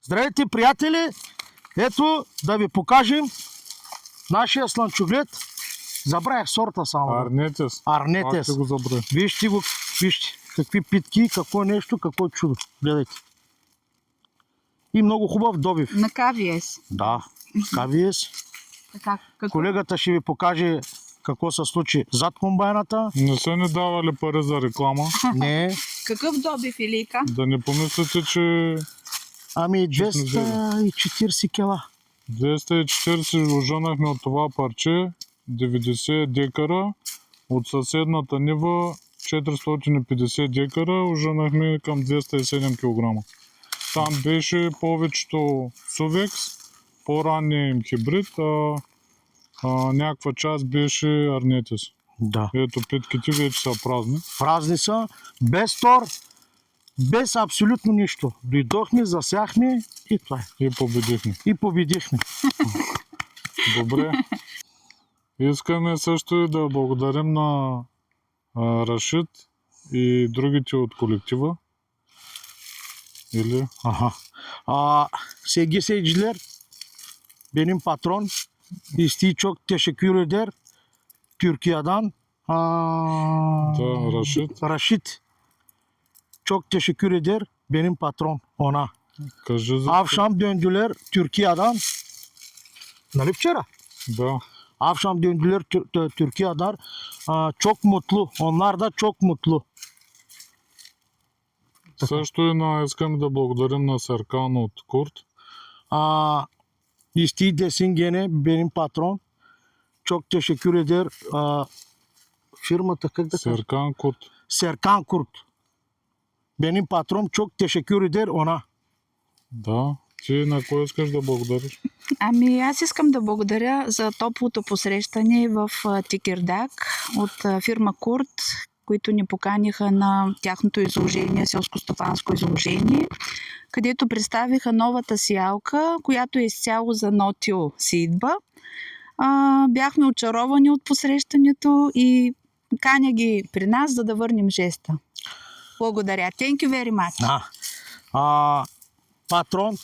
Здравейте, приятели! Ето да ви покажем нашия слънчоглед. Забравях сорта само. Арнетес. Арнетес. Пак ще го забравя. Вижте го, вижте какви питки, какво нещо, какво чудо. Гледайте. И много хубав добив. На KVS. Да, KVS. Така, като... Колегата ще ви покаже какво се случи зад комбайната. Не са ни давали пари за реклама. Не, Какъв добив, Илийка? Да не помислите, че ами Честно 240 кила. 240 ожънахме от това парче, 90 декара, от съседната нива 450 декара, ожънахме към 207 кг. Там беше повечето Сувекс, по-ранния им хибрид, някаква част беше Арнетес. Да. Ето питките вече са празни. Празни са, без тор, без абсолютно нищо. Дойдохме, засяхме и това е. И победихме. И победихме. Добре. Искаме също и да благодарим на Рашид и другите от колектива. Или? Aha. Sevgili seyirciler, benim patron isteği çok teşekkür eder. Türkiye'den Да, Рашид. Raşit çok teşekkür eder. Benim patron ona. Кажи за... Akşam döndüler Türkiye'den. Нали вчера? Да. Akşam döndüler Türkiye'den. Çok mutlu. Onlar da çok mutlu. Също и искаме да благодарим на Серкан от Курт. İsteği desin gene benim patron. Çok teşekkür eder. Firmata как да кажа? Серкан Курт. Serkan Kurt. Benim patron çok teşekkür eder ona. Да. Ти на кой искаш да благодариш? Ами аз искам да благодаря за топлото посрещане в Тикердак от фирма Курт, които ни поканиха на тяхното изложение, селско-стопанско изложение, където представиха новата сиалка, която е изцяло за нотио сидба. Бяхме очаровани от посрещането и каня ги при нас, за да върнем жеста. Благодаря. Thank you very much. Patron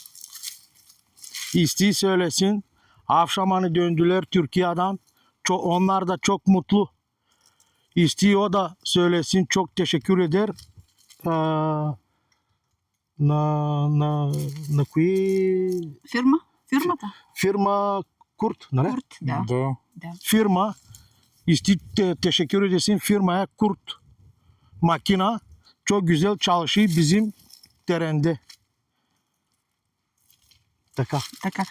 isteği söylesin. Akşam hani döndüler Türkiye'den. Onlar da çok mutlu. İsteği o da söylesin. Çok teşekkür eder. На кои... Фирмата? Firma Kurt. Нали? Курт, да. Да. Firma teşekkür edesin firmaya Kurt makina çok güzel çalışıyor bizim terende. Така. Така.